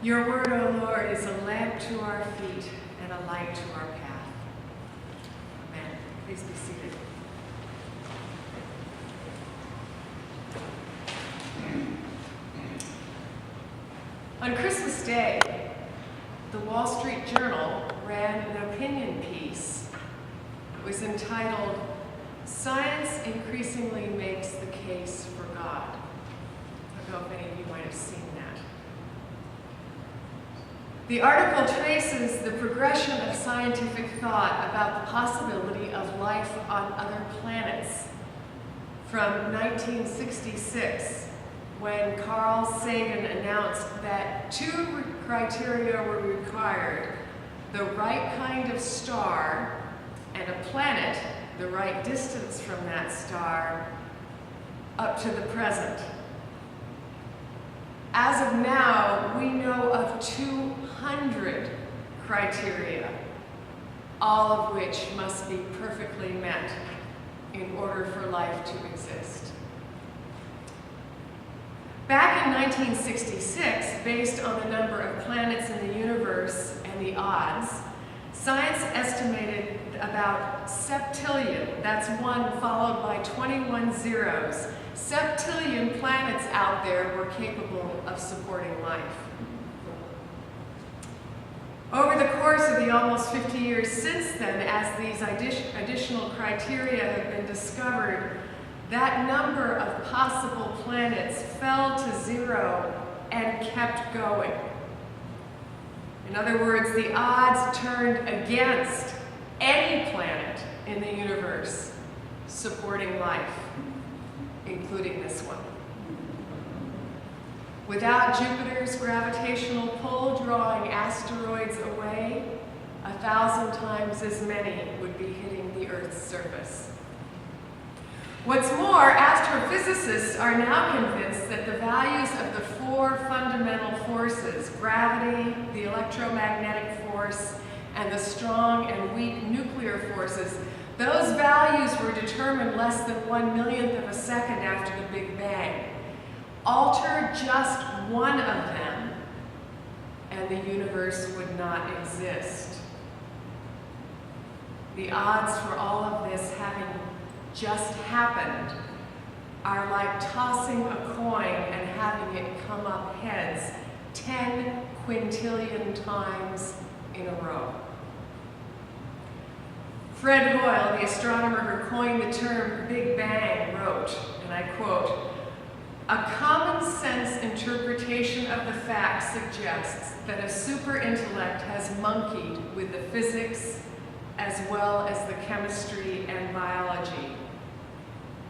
Your word, O Lord, is a lamp to our feet and a light to our path. Amen. Please be seated. On Christmas Day, the Wall Street Journal ran an opinion piece. It was entitled, "Science Increasingly Makes the Case for God." I don't know if any of you might have seen that. The article traces the progression of scientific thought about the possibility of life on other planets from 1966, when Carl Sagan announced that 2 criteria were required: the right kind of star and a planet the right distance from that star, up to the present. As of now, we know of 200 criteria, all of which must be perfectly met in order for life to exist. Back in 1966, based on the number of planets in the universe and the odds, science estimated about septillion, that's 1 followed by 21 zeros, septillion planets out there were capable of supporting life. Over the course of the almost 50 years since then, as these additional criteria have been discovered, that number of possible planets fell to 0 and kept going. In other words, the odds turned against any planet in the universe supporting life, including this one. Without Jupiter's gravitational pull drawing asteroids away, 1,000 times as many would be hitting the Earth's surface. What's more, astrophysicists are now convinced that the values of the 4 fundamental forces, gravity, the electromagnetic force, and the strong and weak nuclear forces, those values were determined less than 1/1,000,000th of a second after the Big Bang. Alter just one of them, and the universe would not exist. The odds for all of this having just happened are like tossing a coin and having it come up heads 10 quintillion times in a row. Fred Hoyle, the astronomer who coined the term Big Bang, wrote, and I quote, "A common sense interpretation of the fact suggests that a super intellect has monkeyed with the physics as well as the chemistry and biology.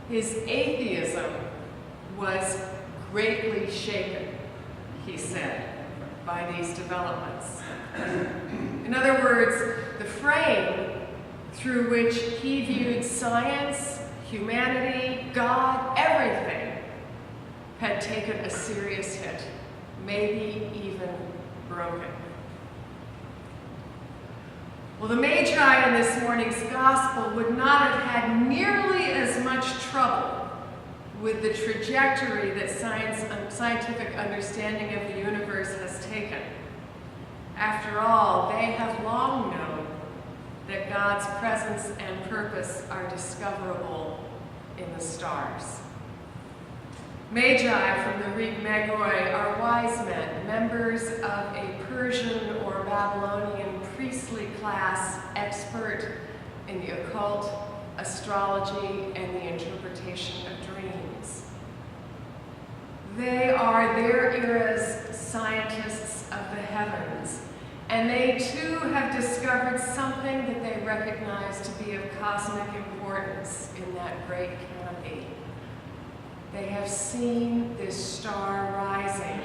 His atheism was greatly shaken," he said, "by these developments." In other words, the frame through which he viewed science, humanity, God, everything, had taken a serious hit, maybe even broken. Well, the Magi in this morning's gospel would not have had nearly as much trouble with the trajectory that scientific understanding of the universe has taken. After all, they have long known that God's presence and purpose are discoverable in the stars. Magi from the Greek magoi are wise men, members of a Persian or Babylonian priestly class, expert in the occult, astrology, and the interpretation of dreams. They are their era's scientists of the heavens, and they too have discovered something that they recognize to be of cosmic importance in that great canopy. They have seen this star rising,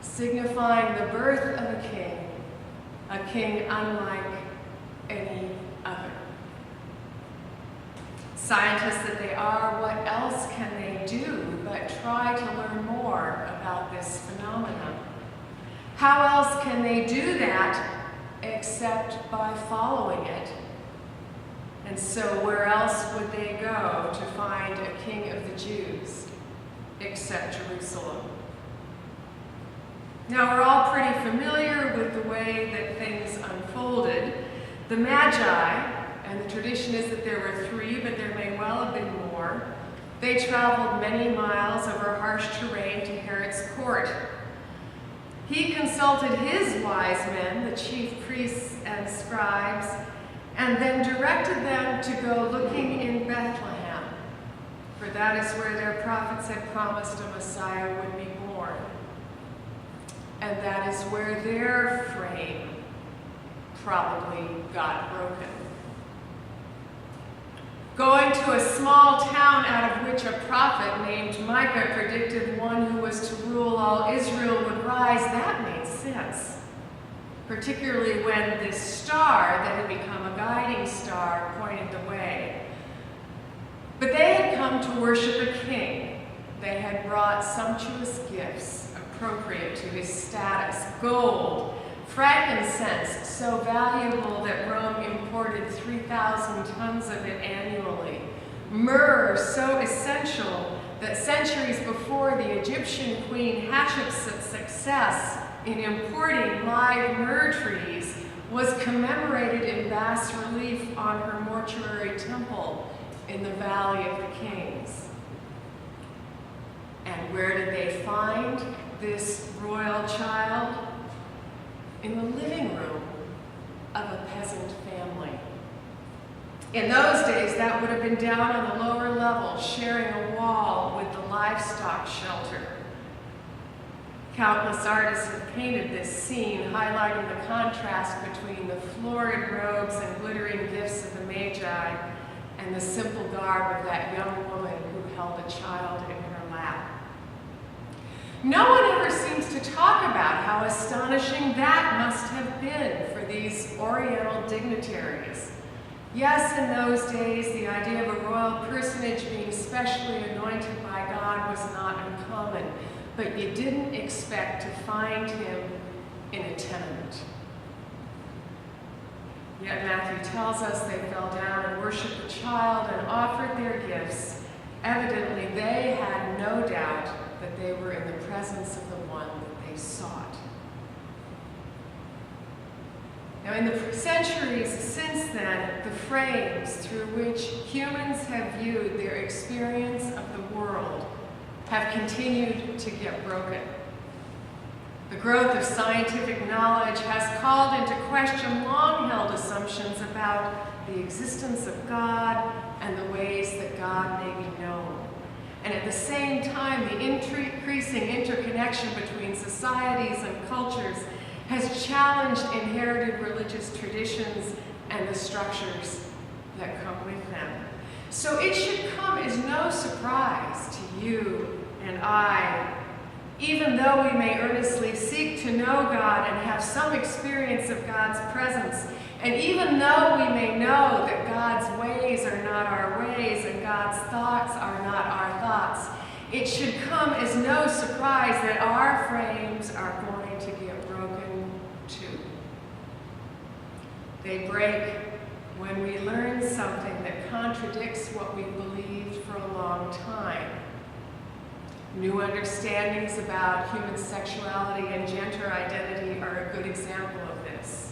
signifying the birth of a king unlike any other. Scientists that they are, what else can they do but try to learn more about this phenomenon? How else can they do that except by following it? And so where else would they go to find a king of the Jews except Jerusalem? Now, we're all pretty familiar with the way that things unfolded. The Magi, and the tradition is that there were 3, but there may well have been more, they traveled many miles over harsh terrain to Herod's court. He consulted his wise men, the chief priests and scribes, and then directed them to go looking in Bethlehem, for that is where their prophets had promised a Messiah would be born. And that is where their frame probably got broken. Going to a small town out of which a prophet named Micah predicted one who was to rule all Israel would rise, that made sense. Particularly when this star that had become a guiding star pointed the way. But they had come to worship a king. They had brought sumptuous gifts appropriate to his status. Gold, frankincense, so valuable that Rome imported 3,000 tons of it annually. Myrrh, so essential that centuries before the Egyptian queen Hatshepsut's success in importing live myrrh trees was commemorated in bas relief on her mortuary temple in the Valley of the Kings. And where did they find this royal child? In the living room of a peasant family. In those days, that would have been down on the lower level, sharing a wall with the livestock shelter. Countless artists have painted this scene, highlighting the contrast between the florid robes and glittering gifts of the Magi and the simple garb of that young woman who held a child in her lap. No one ever seems to talk about how astonishing that must have been for these Oriental dignitaries. Yes, in those days, the idea of a royal personage being specially anointed by God was not uncommon, but you didn't expect to find him in a tenement. Yet Matthew tells us they fell down and worshiped the child and offered their gifts. Evidently, they had no doubt that they were in the presence of the one that they sought. Now, in the centuries since then, the frames through which humans have viewed their experience of the world have continued to get broken. The growth of scientific knowledge has called into question long-held assumptions about the existence of God and the ways that God may be known. And at the same time, the increasing interconnection between societies and cultures has challenged inherited religious traditions and the structures that come with them. So it should come as no surprise to you and I, even though we may earnestly seek to know God and have some experience of God's presence, and even though we may know that God's ways are not our ways and God's thoughts are not our thoughts, it should come as no surprise that our frames are going to get broken too. They break when we learn something that contradicts what we believed for a long time. New understandings about human sexuality and gender identity are a good example of this.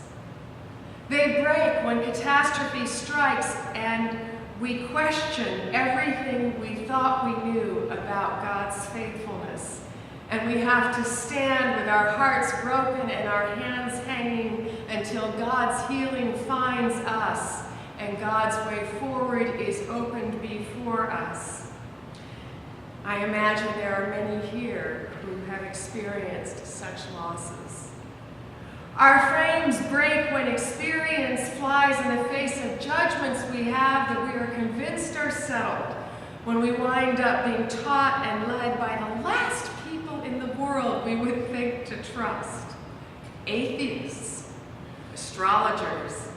They break when catastrophe strikes and we question everything we thought we knew about God's faithfulness. And we have to stand with our hearts broken and our hands hanging until God's healing finds us and God's way forward is opened before us. I imagine there are many here who have experienced such losses. Our frames break when experience flies in the face of judgments we have that we are convinced are settled, when we wind up being taught and led by the last people in the world we would think to trust. Atheists, astrologers,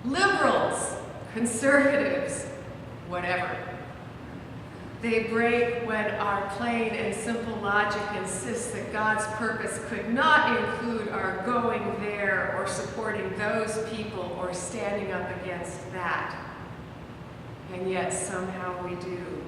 liberals, conservatives, whatever. They break when our plain and simple logic insists that God's purpose could not include our going there or supporting those people or standing up against that. And yet somehow we do.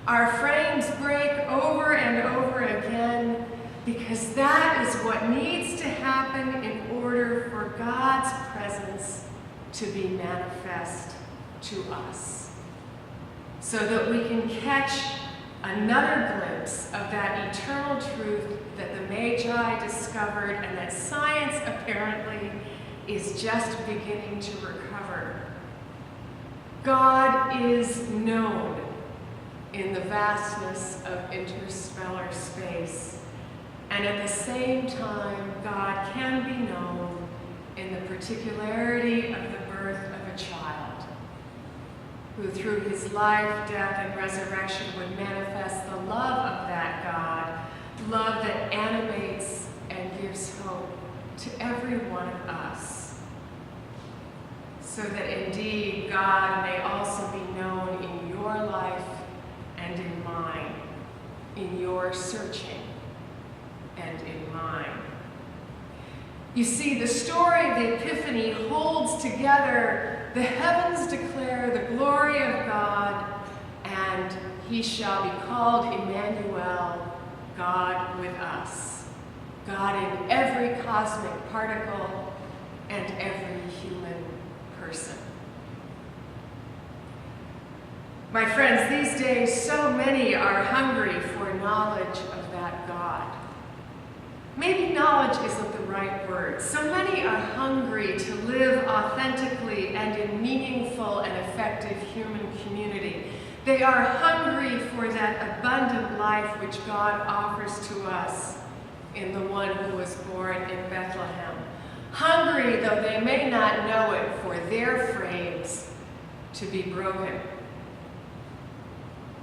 Our frames break over and over again because because that is what needs to happen in order for God's presence to be manifest to us, so that we can catch another glimpse of that eternal truth that the Magi discovered and that science apparently is just beginning to recover. God is known in the vastness of interstellar space, and at the same time, God can be known in the particularity of the birth of a child, who through his life, death, and resurrection would manifest the love of that God, love that animates and gives hope to every one of us, so that indeed God may also be known in your life and in mine, in your searching and in mine. You see, the story of the Epiphany holds together the heavens declare the glory of God, and he shall be called Emmanuel, God with us, God in every cosmic particle and every human person. My friends, these days so many are hungry for knowledge of that God. Maybe knowledge isn't the right word. So many are hungry to live authentically and in meaningful and effective human community. They are hungry for that abundant life which God offers to us in the one who was born in Bethlehem. Hungry, though they may not know it, for their frames to be broken.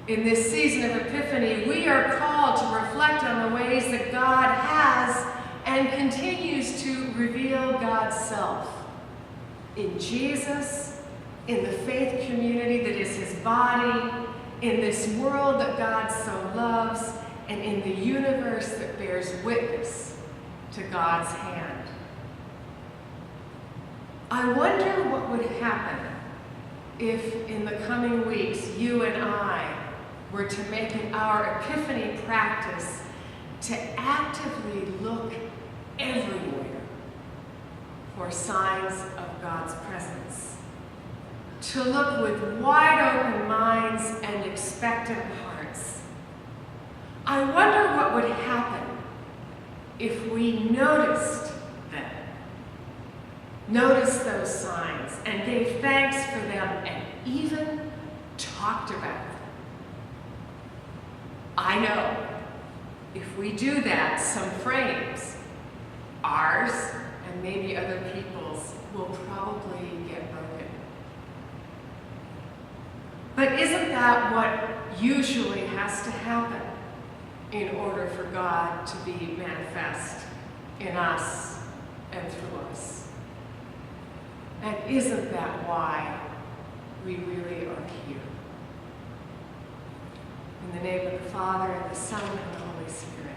In this season of Epiphany, we are called to reflect on the ways that God has and continues to reveal God's self in Jesus, in the faith community that is his body, in this world that God so loves, and in the universe that bears witness to God's hand. I wonder what would happen if in the coming weeks you and I were to make it our Epiphany practice to actively look everywhere for signs of God's presence, to look with wide open minds and expectant hearts. I wonder what would happen if we noticed them, noticed those signs, and gave thanks for them and even talked about them. I know if we do that, some frames, ours and maybe other people's, will probably get broken. But isn't that what usually has to happen in order for God to be manifest in us and through us? And isn't that why we really are here? In the name of the Father, and the Son, and the Holy Spirit.